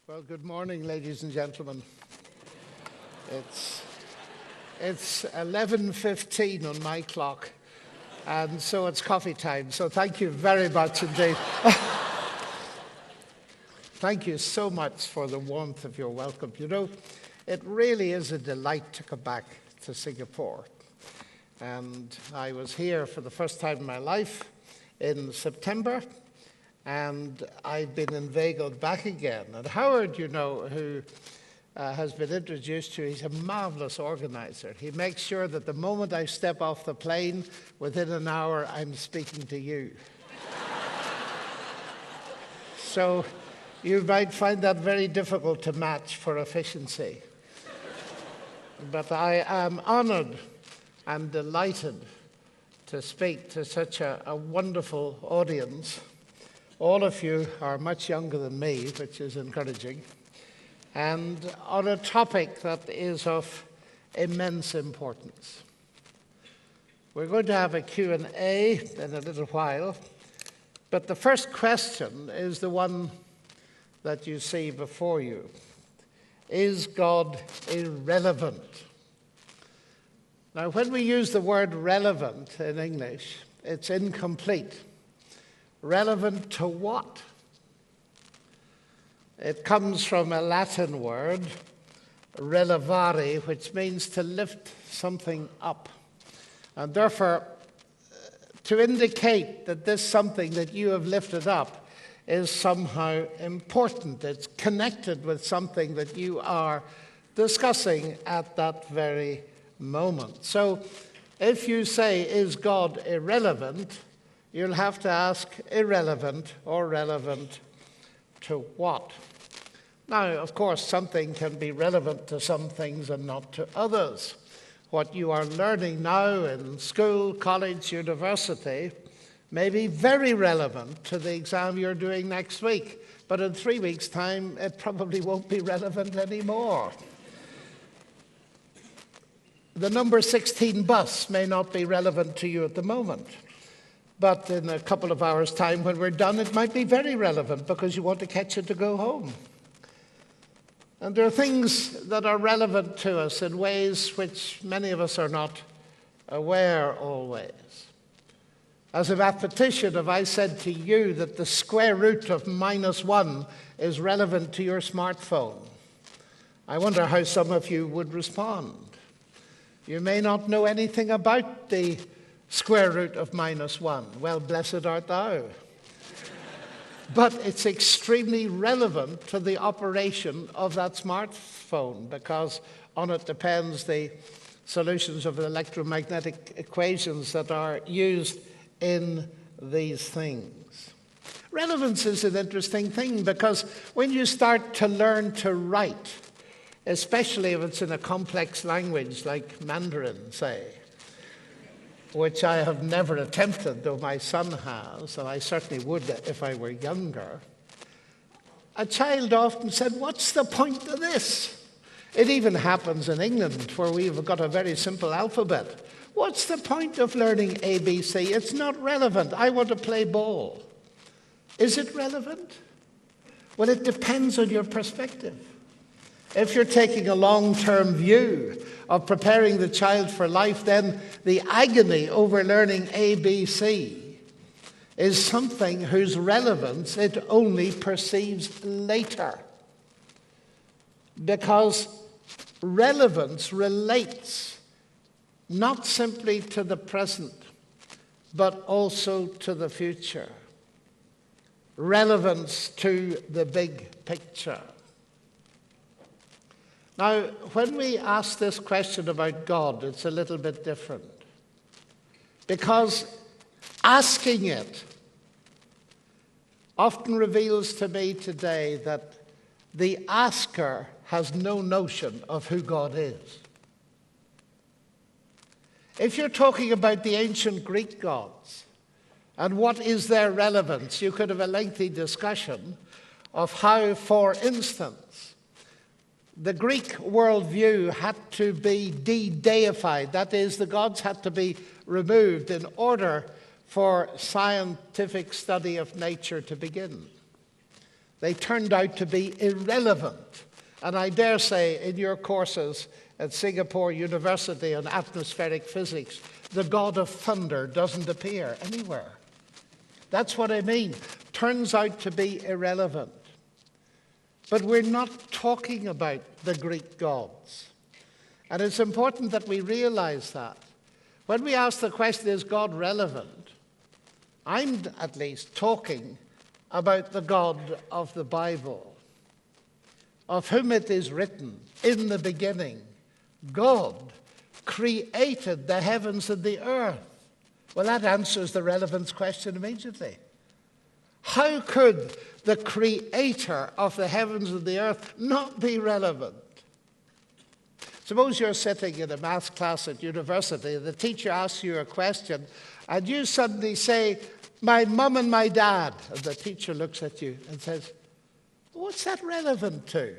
Well, good morning, ladies and gentlemen. It's 11:15 on my clock, and so it's coffee time. So thank you very much indeed. Thank you so much for the warmth of your welcome. You know, it really is a delight to come back to Singapore. And I was here for the first time in my life in September, and I've been inveigled back again. And Howard, you know, who has been introduced to, he's a marvelous organizer. He makes sure that the moment I step off the plane, within an hour, I'm speaking to you. So you might find that very difficult to match for efficiency. But I am honored and delighted to speak to such a wonderful audience. All of you are much younger than me, which is encouraging, and on a topic that is of immense importance. We're going to have a Q&A in a little while, but the first question is the one that you see before you. Is God irrelevant? Now, when we use the word relevant in English, it's incomplete. Relevant to what? It comes from a Latin word, relevare, which means to lift something up. And therefore, to indicate that this something that you have lifted up is somehow important. It's connected with something that you are discussing at that very moment. So if you say, is God irrelevant? You'll have to ask, irrelevant or relevant to what? Now, of course, something can be relevant to some things and not to others. What you are learning now in school, college, university may be very relevant to the exam you're doing next week, but in 3 weeks' time, it probably won't be relevant anymore. The number 16 bus may not be relevant to you at the moment. But in a couple of hours' time, when we're done, it might be very relevant because you want to catch it to go home. And there are things that are relevant to us in ways which many of us are not aware always. As a mathematician, if I said to you that the square root of -1 is relevant to your smartphone, I wonder how some of you would respond. You may not know anything about the square root of -1. Well, blessed art thou. But it's extremely relevant to the operation of that smartphone because on it depends the solutions of the electromagnetic equations that are used in these things. Relevance is an interesting thing because when you start to learn to write, especially if it's in a complex language like Mandarin, say, which I have never attempted, though my son has, and I certainly would if I were younger, a child often said, what's the point of this? It even happens in England, where we've got a very simple alphabet. What's the point of learning ABC? It's not relevant. I want to play ball. Is it relevant? Well, it depends on your perspective. If you're taking a long-term view of preparing the child for life, then the agony over learning ABC is something whose relevance it only perceives later. Because relevance relates not simply to the present, but also to the future. Relevance to the big picture. Now, when we ask this question about God, it's a little bit different. Because asking it often reveals to me today that the asker has no notion of who God is. If you're talking about the ancient Greek gods and what is their relevance, you could have a lengthy discussion of how, for instance, the Greek worldview had to be de-deified. That is, the gods had to be removed in order for scientific study of nature to begin. They turned out to be irrelevant. And I dare say in your courses at Singapore University on atmospheric physics, the God of thunder doesn't appear anywhere. That's what I mean. Turns out to be irrelevant. But we're not talking about the Greek gods. And it's important that we realize that. When we ask the question, is God relevant? I'm at least talking about the God of the Bible, of whom it is written, in the beginning, God created the heavens and the earth. Well, that answers the relevance question immediately. How could the creator of the heavens and the earth not be relevant? Suppose you're sitting in a maths class at university, and the teacher asks you a question, and you suddenly say, my mum and my dad. And the teacher looks at you and says, what's that relevant to?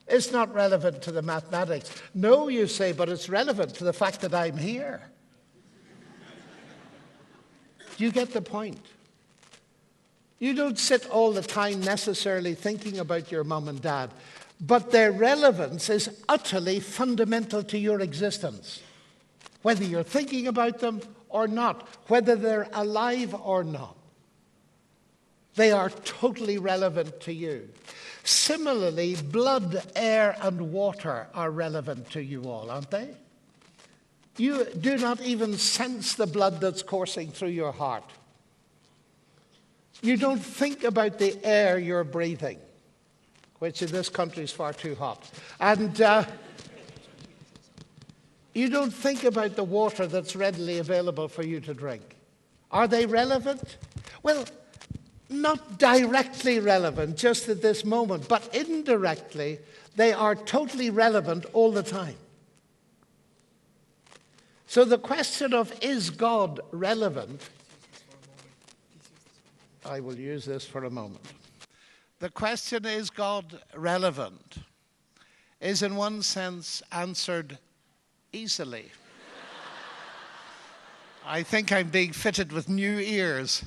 It's not relevant to the mathematics. No, you say, but it's relevant to the fact that I'm here. Do you get the point? You don't sit all the time necessarily thinking about your mum and dad, but their relevance is utterly fundamental to your existence, whether you're thinking about them or not, whether they're alive or not. They are totally relevant to you. Similarly, blood, air, and water are relevant to you all, aren't they? You do not even sense the blood that's coursing through your heart. You don't think about the air you're breathing, which in this country is far too hot. And you don't think about the water that's readily available for you to drink. Are they relevant? Well, not directly relevant just at this moment, but indirectly, they are totally relevant all the time. So the question of, is God relevant? I will use this for a moment. The question, is God relevant, is in one sense answered easily. I think I'm being fitted with new ears.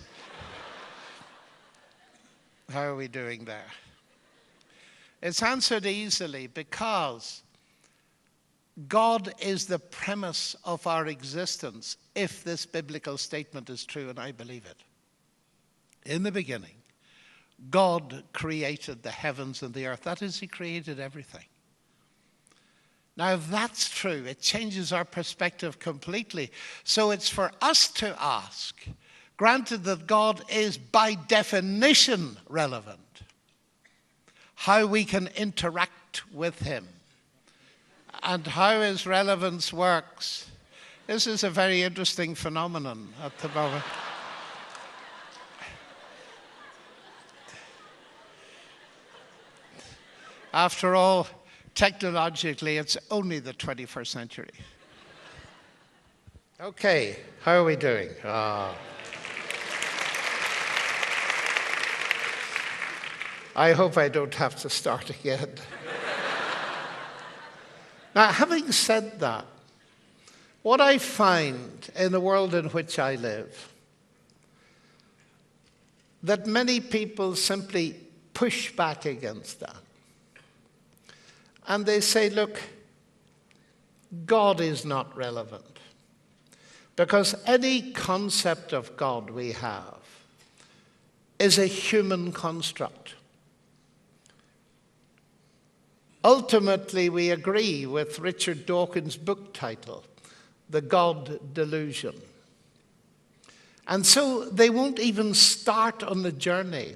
How are we doing there? It's answered easily because God is the premise of our existence, if this biblical statement is true, and I believe it. In the beginning, God created the heavens and the earth. That is, he created everything. Now, if that's true, it changes our perspective completely. So it's for us to ask, granted that God is by definition relevant, how we can interact with him and how his relevance works. This is a very interesting phenomenon at the moment. After all, technologically, it's only the 21st century. Okay, how are we doing? I hope I don't have to start again. Now, having said that, what I find in the world in which I live, that many people simply push back against that. And they say, look, God is not relevant. Because any concept of God we have is a human construct. Ultimately, we agree with Richard Dawkins' book title, The God Delusion. And so they won't even start on the journey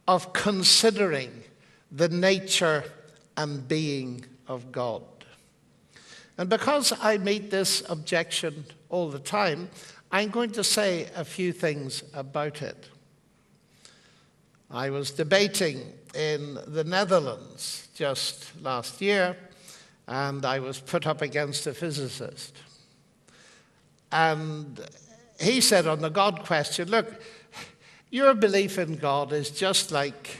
of considering the nature and being of God. And because I meet this objection all the time, I'm going to say a few things about it. I was debating in the Netherlands just last year, and I was put up against a physicist. And he said on the God question, look, your belief in God is just like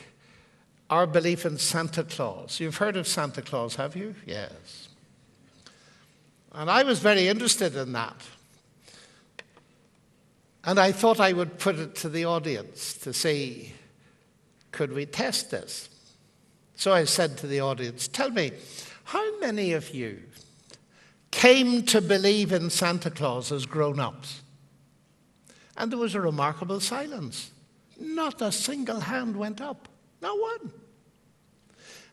our belief in Santa Claus. You've heard of Santa Claus, have you? Yes. And I was very interested in that. And I thought I would put it to the audience to see could we test this? So I said to the audience, tell me, how many of you came to believe in Santa Claus as grown-ups? And there was a remarkable silence. Not a single hand went up. Not one.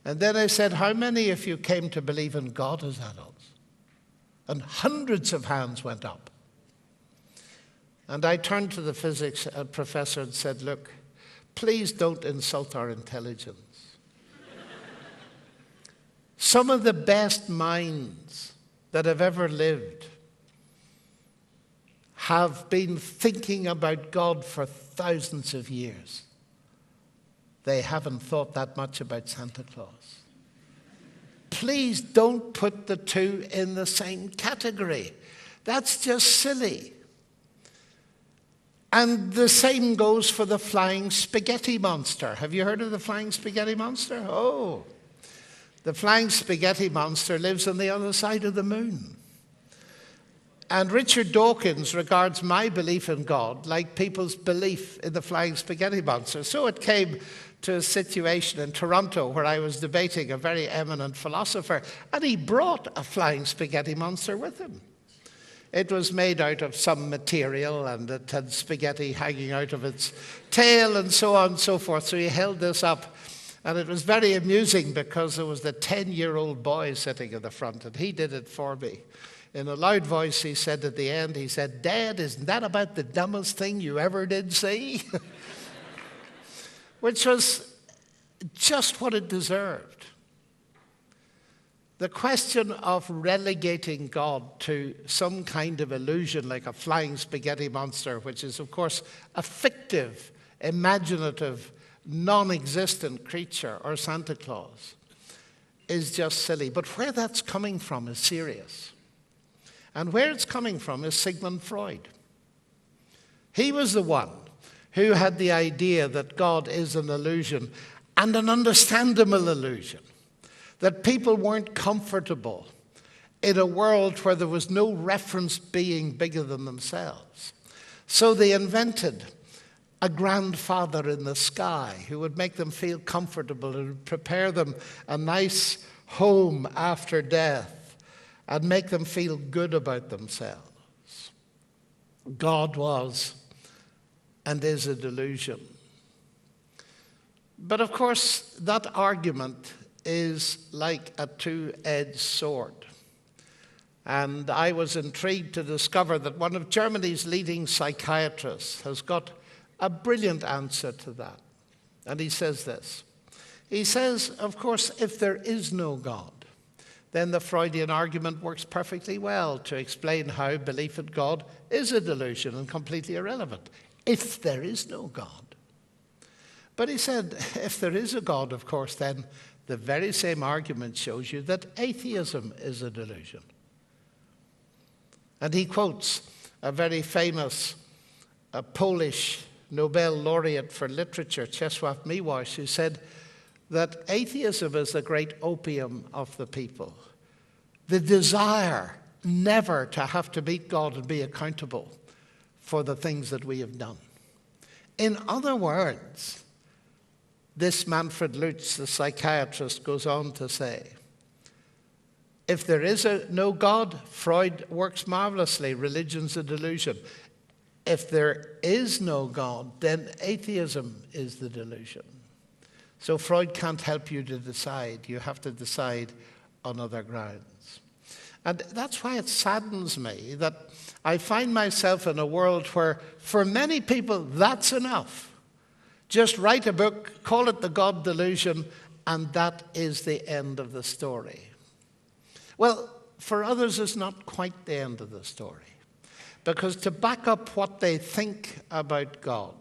And then I said, how many of you came to believe in God as adults? And hundreds of hands went up. And I turned to the physics professor and said, look, please don't insult our intelligence. Some of the best minds that have ever lived have been thinking about God for thousands of years. They haven't thought that much about Santa Claus. Please don't put the two in the same category. That's just silly. And the same goes for the flying spaghetti monster. Have you heard of the flying spaghetti monster? Oh, the flying spaghetti monster lives on the other side of the moon. And Richard Dawkins regards my belief in God like people's belief in the flying spaghetti monster. So it came to a situation in Toronto where I was debating a very eminent philosopher, and he brought a flying spaghetti monster with him. It was made out of some material, and it had spaghetti hanging out of its tail, and so on and so forth. So he held this up, and it was very amusing because there was the 10-year-old boy sitting in the front, and he did it for me. In a loud voice, he said at the end, he said, "Dad, isn't that about the dumbest thing you ever did see?" Which was just what it deserved. The question of relegating God to some kind of illusion like a flying spaghetti monster, which is, of course, a fictive, imaginative, non-existent creature, or Santa Claus, is just silly. But where that's coming from is serious. And where it's coming from is Sigmund Freud. He was the one who had the idea that God is an illusion, and an understandable illusion, that people weren't comfortable in a world where there was no reference being bigger than themselves. So they invented a grandfather in the sky who would make them feel comfortable and prepare them a nice home after death and make them feel good about themselves. God was and is a delusion. But of course, that argument is like a two-edged sword. And I was intrigued to discover that one of Germany's leading psychiatrists has got a brilliant answer to that. And he says this. He says, of course, if there is no God, then the Freudian argument works perfectly well to explain how belief in God is a delusion and completely irrelevant. If there is no God. But he said, if there is a God, of course, then the very same argument shows you that atheism is a delusion. And he quotes a very famous Polish Nobel laureate for literature, Czesław Miłosz, who said that atheism is the great opium of the people. The desire never to have to meet God and be accountable for the things that we have done. In other words, this Manfred Lutz, the psychiatrist, goes on to say, if there is no God, Freud works marvelously. Religion's a delusion. If there is no God, then atheism is the delusion. So Freud can't help you to decide. You have to decide on other grounds. And that's why it saddens me that I find myself in a world where, for many people, that's enough. Just write a book, call it the God Delusion, and that is the end of the story. Well, for others, it's not quite the end of the story. Because to back up what they think about God,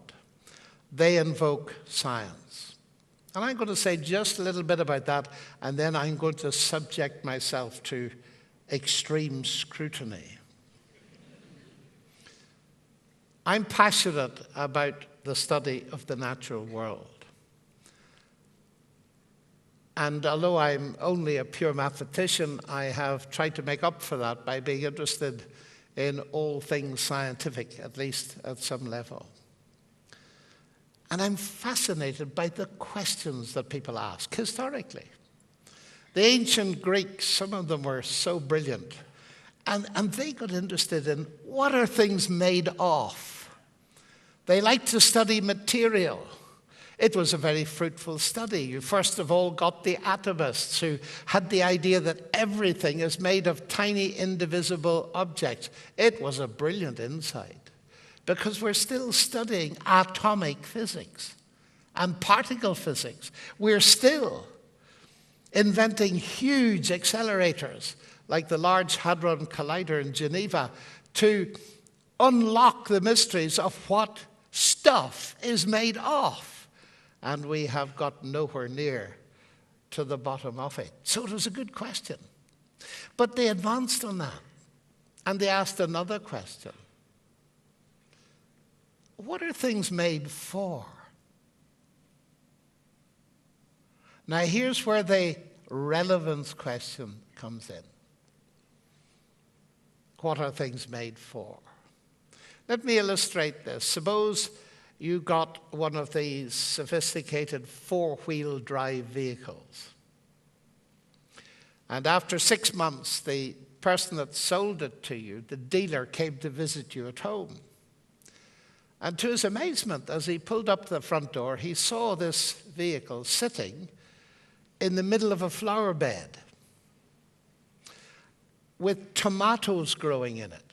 they invoke science. And I'm going to say just a little bit about that, and then I'm going to subject myself to extreme scrutiny. I'm passionate about the study of the natural world. And although I'm only a pure mathematician, I have tried to make up for that by being interested in all things scientific, at least at some level. And I'm fascinated by the questions that people ask historically. The ancient Greeks, some of them were so brilliant, and they got interested in what are things made of. They liked to study material. It was a very fruitful study. You first of all got the atomists who had the idea that everything is made of tiny indivisible objects. It was a brilliant insight because we're still studying atomic physics and particle physics. We're still inventing huge accelerators like the Large Hadron Collider in Geneva to unlock the mysteries of what stuff is made of. And we have got nowhere near to the bottom of it. So it was a good question. But they advanced on that. And they asked another question. What are things made for? Now here's where the relevance question comes in. What are things made for? Let me illustrate this. Suppose you got one of these sophisticated four-wheel drive vehicles. And after 6 months, the person that sold it to you, the dealer, came to visit you at home. And to his amazement, as he pulled up the front door, he saw this vehicle sitting in the middle of a flower bed with tomatoes growing in it.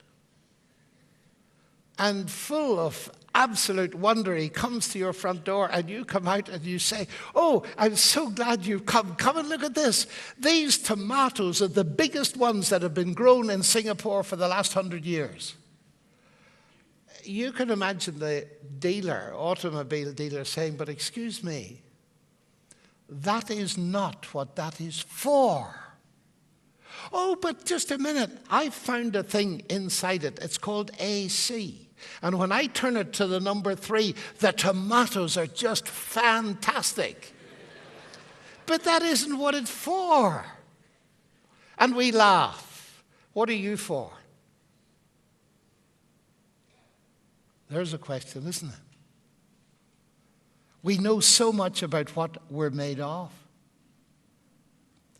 And full of absolute wonder, he comes to your front door and you come out and you say, "Oh, I'm so glad you've come. Come and look at this. These tomatoes are the biggest ones that have been grown in Singapore for the last 100 years. You can imagine the dealer, automobile dealer, saying, "But excuse me, that is not what that is for." "Oh, but just a minute. I found a thing inside it. It's called AC. And when I turn it to the number 3, the tomatoes are just fantastic." But that isn't what it's for. And we laugh. What are you for? There's a question, isn't it? We know so much about what we're made of.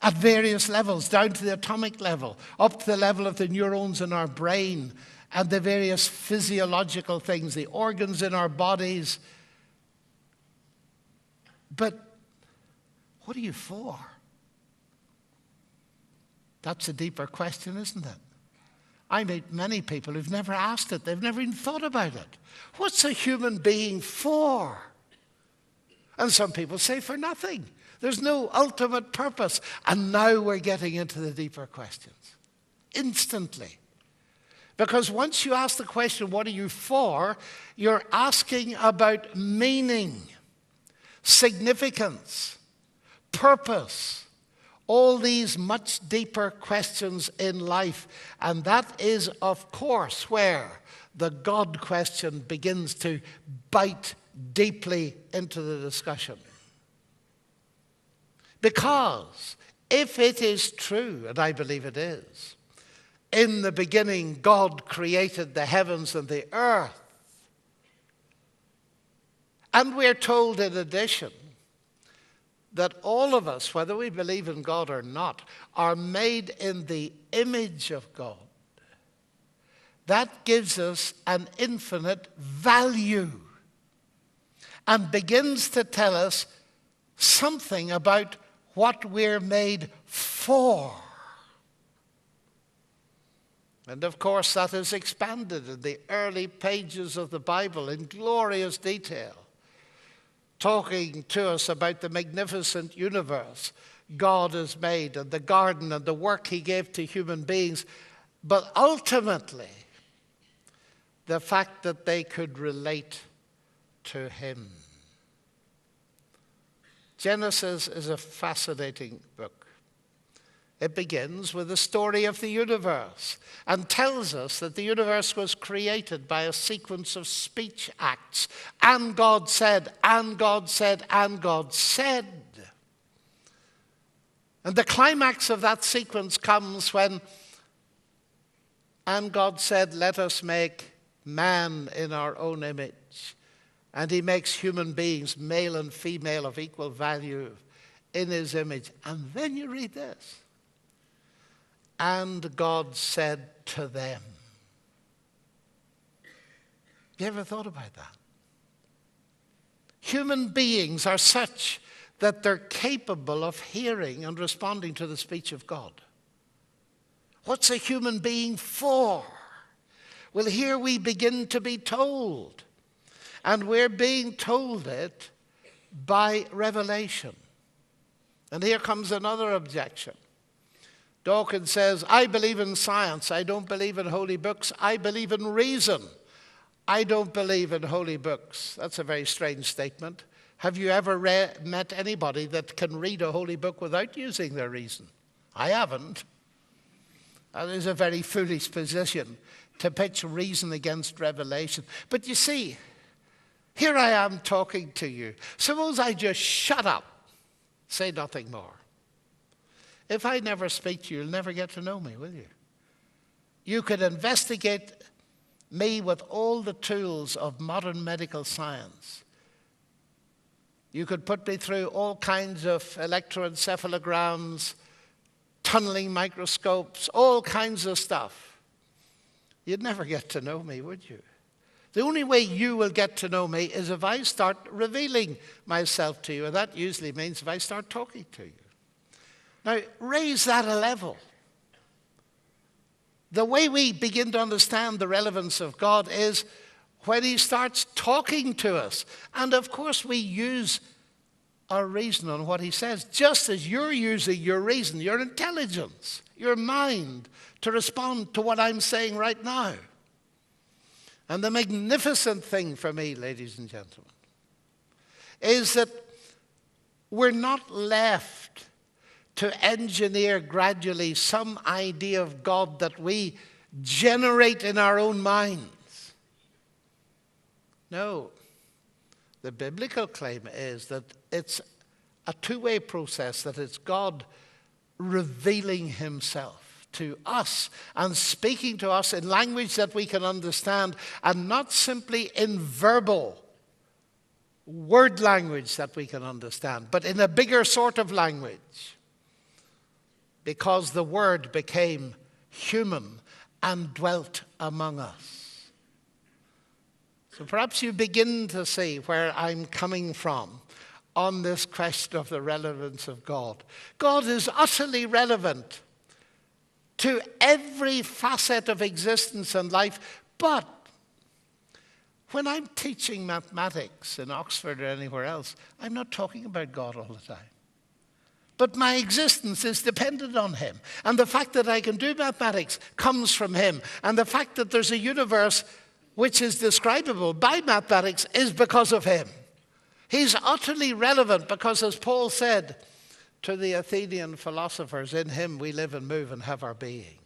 At various levels, down to the atomic level, up to the level of the neurons in our brain, and the various physiological things, the organs in our bodies. But what are you for? That's a deeper question, isn't it? I meet many people who've never asked it. They've never even thought about it. What's a human being for? And some people say for nothing. There's no ultimate purpose. And now we're getting into the deeper questions. Instantly. Because once you ask the question, what are you for? You're asking about meaning, significance, purpose, all these much deeper questions in life. And that is, of course, where the God question begins to bite deeply into the discussion. Because if it is true, and I believe it is, in the beginning God created the heavens and the earth, and we're told in addition that all of us, whether we believe in God or not, are made in the image of God. That gives us an infinite value and begins to tell us something about what we're made for. And of course, that is expanded in the early pages of the Bible in glorious detail, talking to us about the magnificent universe God has made and the garden and the work he gave to human beings, but ultimately, the fact that they could relate to him. Genesis is a fascinating book. It begins with the story of the universe and tells us that the universe was created by a sequence of speech acts. And God said, and God said, and God said. And the climax of that sequence comes when, and God said, let us make man in our own image, And he makes human beings, male and female, of equal value in his image. And then you read this. And God said to them. You ever thought about that? Human beings are such that they're capable of hearing and responding to the speech of God. What's a human being for? Well, here we begin to be told. And we're being told it by revelation. And here comes another objection. Dawkins says, I believe in science. I don't believe in holy books. I believe in reason. I don't believe in holy books. That's a very strange statement. Have you ever met anybody that can read a holy book without using their reason? I haven't. That is a very foolish position to pitch reason against revelation. But you see, here I am talking to you. Suppose I just shut up, say nothing more. If I never speak to you, you'll never get to know me, will you? You could investigate me with all the tools of modern medical science. You could put me through all kinds of electroencephalograms, tunneling microscopes, all kinds of stuff. You'd never get to know me, would you? The only way you will get to know me is if I start revealing myself to you, and that usually means if I start talking to you. Now, raise that a level. The way we begin to understand the relevance of God is when he starts talking to us. And of course, we use our reason on what he says, just as you're using your reason, your intelligence, your mind to respond to what I'm saying right now. And the magnificent thing for me, ladies and gentlemen, is that we're not left to engineer gradually some idea of God that we generate in our own minds. No. The biblical claim is that it's a two-way process, that it's God revealing himself to us and speaking to us in language that we can understand, and not simply in verbal word language that we can understand, but in a bigger sort of language. Because the Word became human and dwelt among us. So perhaps you begin to see where I'm coming from on this question of the relevance of God. God is utterly relevant to every facet of existence and life, but when I'm teaching mathematics in Oxford or anywhere else, I'm not talking about God all the time. But my existence is dependent on him. And the fact that I can do mathematics comes from him. And the fact that there's a universe which is describable by mathematics is because of him. He's utterly relevant because, as Paul said to the Athenian philosophers, in him we live and move and have our being.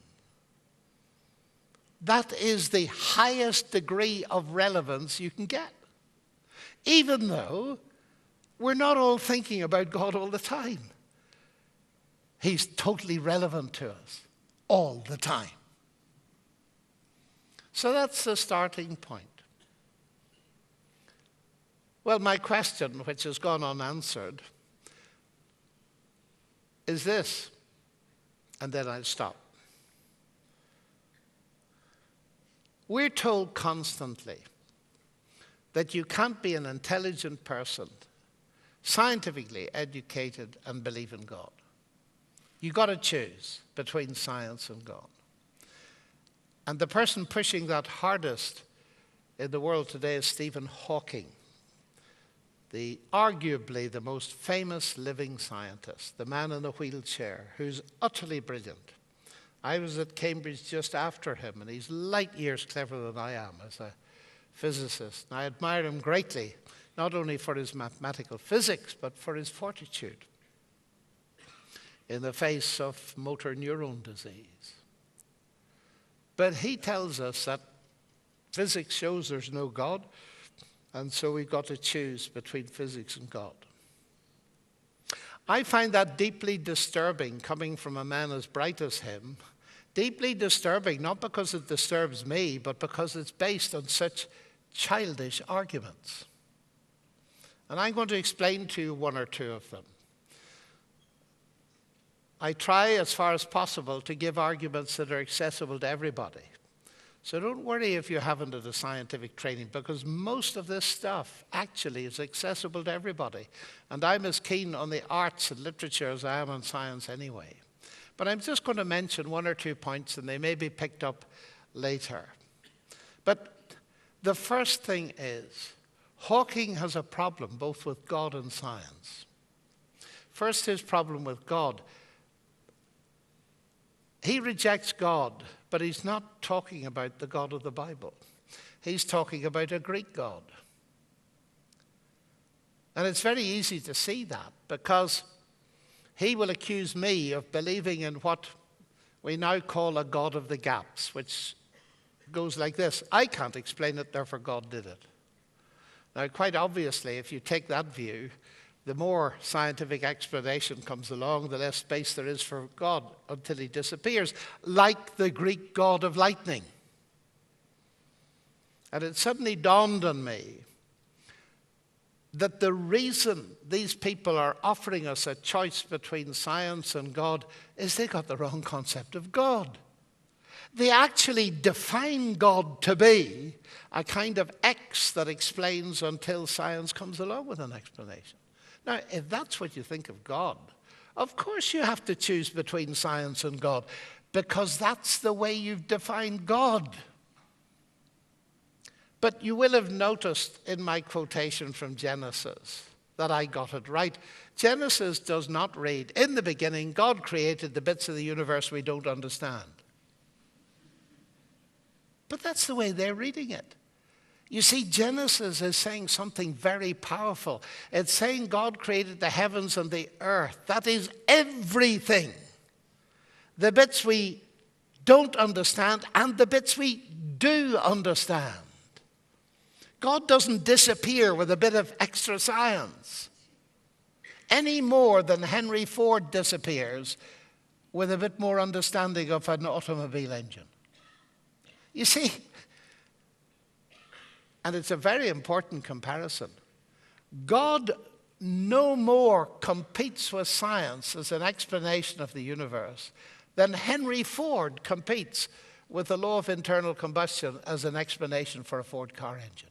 That is the highest degree of relevance you can get. Even though we're not all thinking about God all the time. He's totally relevant to us all the time. So that's the starting point. Well, my question, which has gone unanswered, is this, and then I'll stop. We're told constantly that you can't be an intelligent person, scientifically educated, and believe in God. You've got to choose between science and God. And the person pushing that hardest in the world today is Stephen Hawking, arguably the most famous living scientist, the man in the wheelchair, who's utterly brilliant. I was at Cambridge just after him, and he's light years cleverer than I am as a physicist. And I admire him greatly, not only for his mathematical physics, but for his fortitude in the face of motor neuron disease. But he tells us that physics shows there's no God, and so we've got to choose between physics and God. I find that deeply disturbing coming from a man as bright as him. Deeply disturbing, not because it disturbs me, but because it's based on such childish arguments. And I'm going to explain to you one or two of them. I try as far as possible to give arguments that are accessible to everybody. So don't worry if you haven't had a scientific training, because most of this stuff actually is accessible to everybody. And I'm as keen on the arts and literature as I am on science anyway. But I'm just going to mention one or 2 points, and they may be picked up later. But the first thing is, Hawking has a problem both with God and science. First, his problem with God. He rejects God, but he's not talking about the God of the Bible. He's talking about a Greek God. And it's very easy to see that, because he will accuse me of believing in what we now call a God of the gaps, which goes like this: I can't explain it, therefore God did it. Now, quite obviously, if you take that view, the more scientific explanation comes along, the less space there is for God until he disappears, like the Greek god of lightning. And it suddenly dawned on me that the reason these people are offering us a choice between science and God is they got the wrong concept of God. They actually define God to be a kind of X that explains until science comes along with an explanation. Now, if that's what you think of God, of course you have to choose between science and God, because that's the way you've defined God. But you will have noticed in my quotation from Genesis that I got it right. Genesis does not read, "In the beginning, God created the bits of the universe we don't understand." But that's the way they're reading it. You see, Genesis is saying something very powerful. It's saying God created the heavens and the earth. That is everything. The bits we don't understand and the bits we do understand. God doesn't disappear with a bit of extra science, any more than Henry Ford disappears with a bit more understanding of an automobile engine. You see, and it's a very important comparison, God no more competes with science as an explanation of the universe than Henry Ford competes with the law of internal combustion as an explanation for a Ford car engine.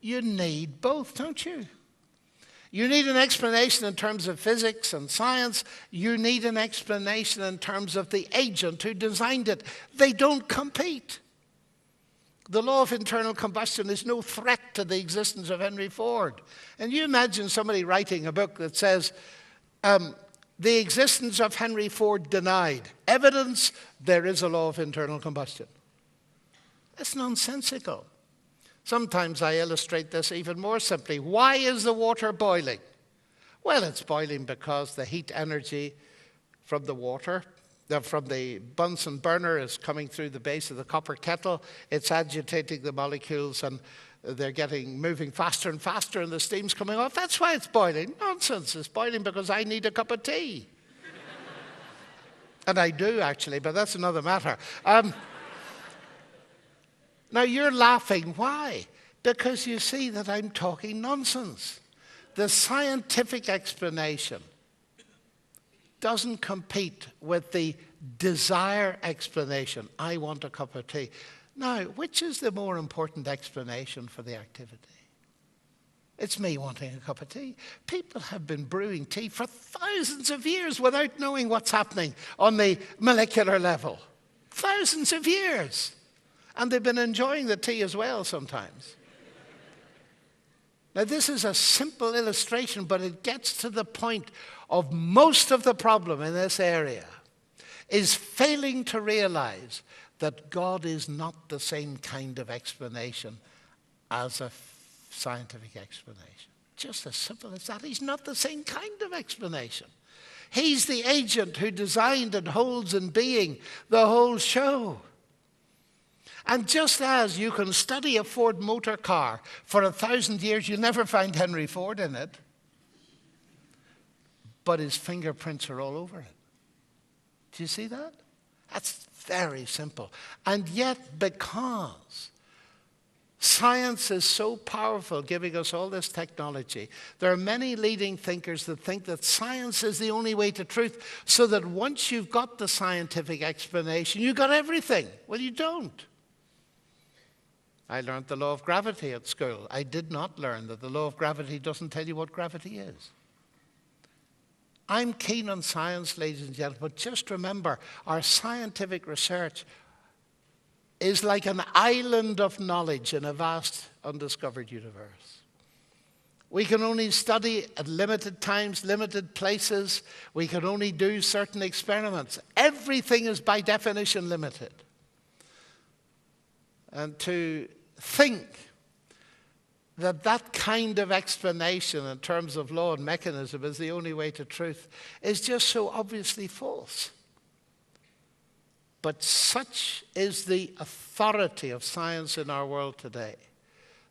You need both, don't you? You need an explanation in terms of physics and science. You need an explanation in terms of the agent who designed it. They don't compete. The law of internal combustion is no threat to the existence of Henry Ford. And you imagine somebody writing a book that says, the existence of Henry Ford denied. Evidence, there is a law of internal combustion. That's nonsensical. Sometimes I illustrate this even more simply. Why is the water boiling? Well, it's boiling because the heat energy from the water, from the Bunsen burner, is coming through the base of the copper kettle. It's agitating the molecules and they're moving faster and faster and the steam's coming off. That's why it's boiling. Nonsense. It's boiling because I need a cup of tea. And I do, actually, but that's another matter. Now, you're laughing. Why? Because you see that I'm talking nonsense. The scientific explanation doesn't compete with the desire explanation. I want a cup of tea. Now, which is the more important explanation for the activity? It's me wanting a cup of tea. People have been brewing tea for thousands of years without knowing what's happening on the molecular level. Thousands of years. And they've been enjoying the tea as well sometimes. Now, this is a simple illustration, but it gets to the point of most of the problem in this area is failing to realize that God is not the same kind of explanation as a scientific explanation. Just as simple as that. He's not the same kind of explanation. He's the agent who designed and holds in being the whole show. And just as you can study a Ford motor car for 1,000 years, you'll never find Henry Ford in it. But his fingerprints are all over it. Do you see that? That's very simple. And yet, because Science is so powerful, giving us all this technology. There are many leading thinkers that think that science is the only way to truth, so that once you've got the scientific explanation, you've got everything. Well, you don't. I learned the law of gravity at school. I did not learn that the law of gravity doesn't tell you what gravity is. I'm keen on science, ladies and gentlemen, but just remember, our scientific research is like an island of knowledge in a vast, undiscovered universe. We can only study at limited times, limited places. We can only do certain experiments. Everything is by definition limited. And to think that that kind of explanation in terms of law and mechanism is the only way to truth is just so obviously false. But such is the authority of science in our world today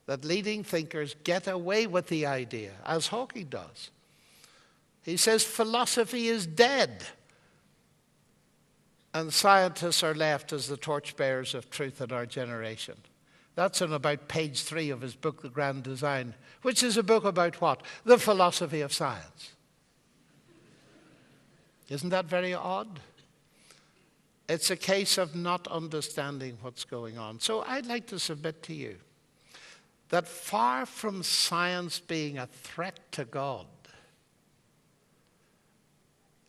that leading thinkers get away with the idea, as Hawking does. He says philosophy is dead, and scientists are left as the torchbearers of truth in our generation. That's on about page 3 of his book, The Grand Design, which is a book about what? The philosophy of science. Isn't that very odd? It's a case of not understanding what's going on. So I'd like to submit to you that far from science being a threat to God,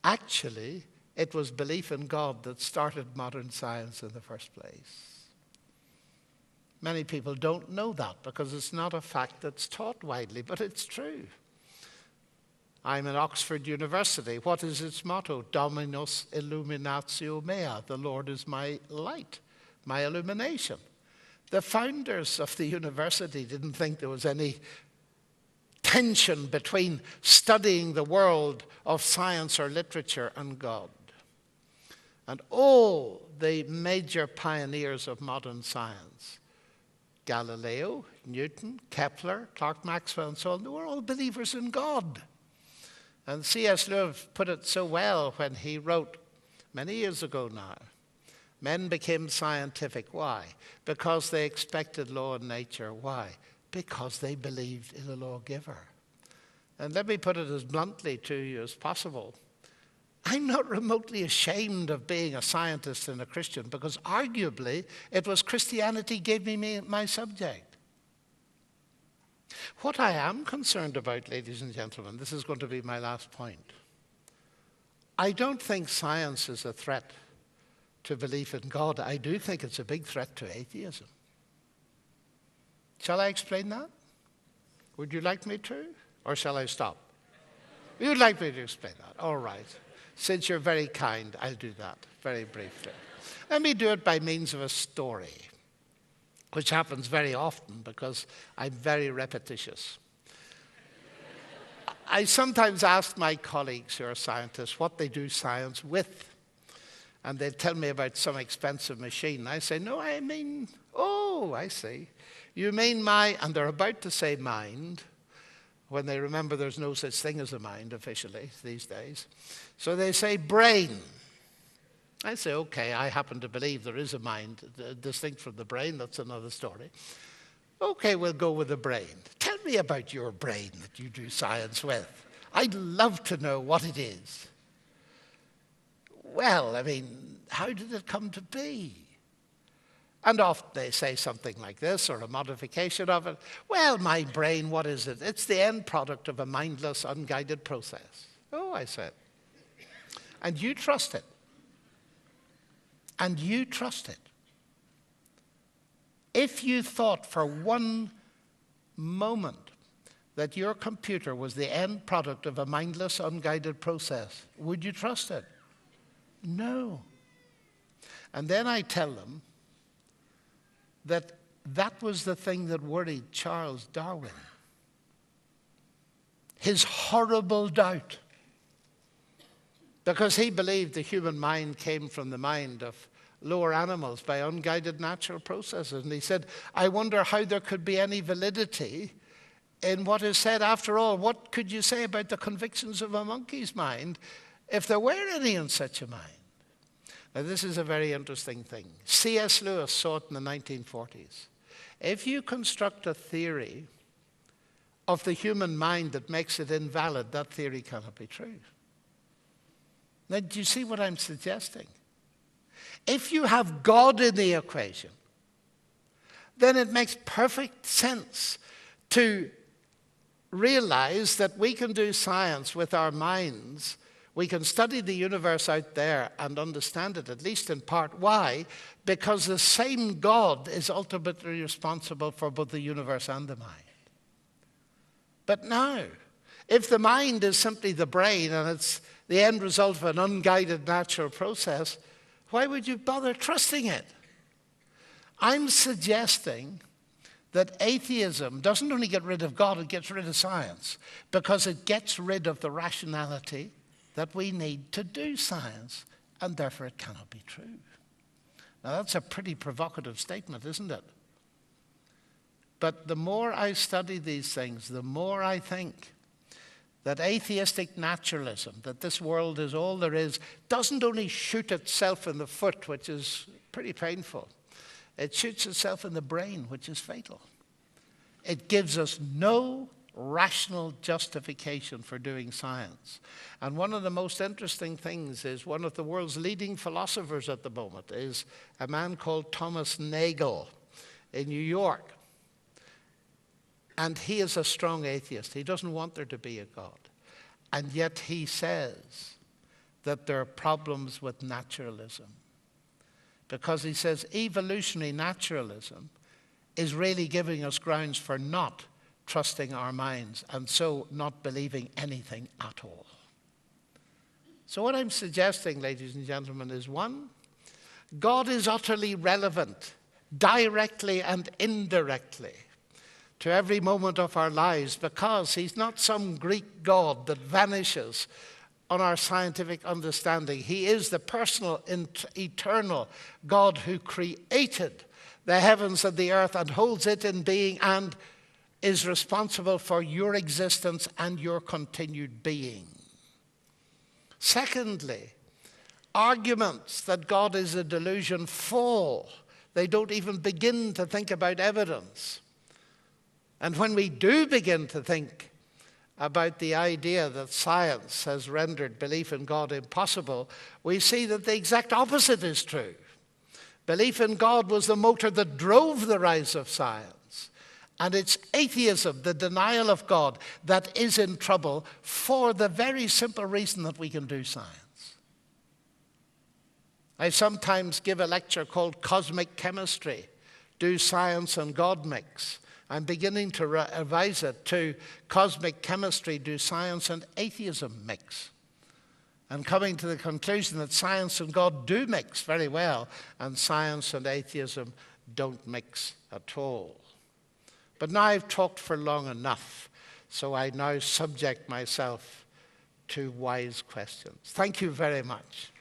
actually, it was belief in God that started modern science in the first place. Many people don't know that because it's not a fact that's taught widely, but it's true. I'm in Oxford University. What is its motto? Dominus illuminatio mea. The Lord is my light, my illumination. The founders of the university didn't think there was any tension between studying the world of science or literature and God. And all the major pioneers of modern science, Galileo, Newton, Kepler, Clerk Maxwell, and so on, they were all believers in God. And C.S. Lewis put it so well when he wrote, many years ago now, men became scientific. Why? Because they expected law in nature. Why? Because they believed in a lawgiver. And let me put it as bluntly to you as possible. I'm not remotely ashamed of being a scientist and a Christian, because arguably it was Christianity gave me my subject. What I am concerned about, ladies and gentlemen, this is going to be my last point. I don't think science is a threat to belief in God. I do think it's a big threat to atheism. Shall I explain that? Would you like me to? Or shall I stop? You'd like me to explain that? All right. Since you're very kind, I'll do that very briefly. Let me do it by means of a story, which happens very often because I'm very repetitious. I sometimes ask my colleagues who are scientists what they do science with. And they tell me about some expensive machine. I say, no, I mean, oh, I see. You mean and they're about to say mind, when they remember there's no such thing as a mind officially these days. So they say brain. I say, okay, I happen to believe there is a mind distinct from the brain. That's another story. Okay, we'll go with the brain. Tell me about your brain that you do science with. I'd love to know what it is. Well, I mean, how did it come to be? And often they say something like this, or a modification of it. Well, my brain, what is it? It's the end product of a mindless, unguided process. Oh, I said. And you trust it. And you trust it. If you thought for one moment that your computer was the end product of a mindless, unguided process, would you trust it? No. And then I tell them that that was the thing that worried Charles Darwin. His horrible doubt. Because he believed the human mind came from the mind of lower animals by unguided natural processes. And he said, I wonder how there could be any validity in what is said. After all, what could you say about the convictions of a monkey's mind if there were any in such a mind? Now, this is a very interesting thing. C.S. Lewis saw it in the 1940s. If you construct a theory of the human mind that makes it invalid, that theory cannot be true. Now, do you see what I'm suggesting? If you have God in the equation, then it makes perfect sense to realize that we can do science with our minds. We can study the universe out there and understand it, at least in part. Why? Because the same God is ultimately responsible for both the universe and the mind. But now, if the mind is simply the brain and it's the end result of an unguided natural process, why would you bother trusting it? I'm suggesting that atheism doesn't only get rid of God, it gets rid of science, because it gets rid of the rationality that we need to do science, and therefore it cannot be true. Now that's a pretty provocative statement, isn't it? But the more I study these things, the more I think that atheistic naturalism, that this world is all there is, doesn't only shoot itself in the foot, which is pretty painful. It shoots itself in the brain, which is fatal. It gives us no rational justification for doing science. And one of the most interesting things is one of the world's leading philosophers at the moment is a man called Thomas Nagel in New York. And he is a strong atheist. He doesn't want there to be a God. And yet he says that there are problems with naturalism. Because he says evolutionary naturalism is really giving us grounds for not trusting our minds and so not believing anything at all. So what I'm suggesting, ladies and gentlemen, is one, God is utterly relevant, directly and indirectly, to every moment of our lives, because he's not some Greek god that vanishes on our scientific understanding. He is the personal, eternal God who created the heavens and the earth and holds it in being and is responsible for your existence and your continued being. Secondly, arguments that God is a delusion fall. They don't even begin to think about evidence. And when we do begin to think about the idea that science has rendered belief in God impossible, we see that the exact opposite is true. Belief in God was the motor that drove the rise of science. And it's atheism, the denial of God, that is in trouble for the very simple reason that we can do science. I sometimes give a lecture called Cosmic Chemistry, Do Science and God Mix. I'm beginning to revise it to Cosmic Chemistry, Do Science and Atheism Mix. And coming to the conclusion that science and God do mix very well, and science and atheism don't mix at all. But now I've talked for long enough, so I now subject myself to wise questions. Thank you very much.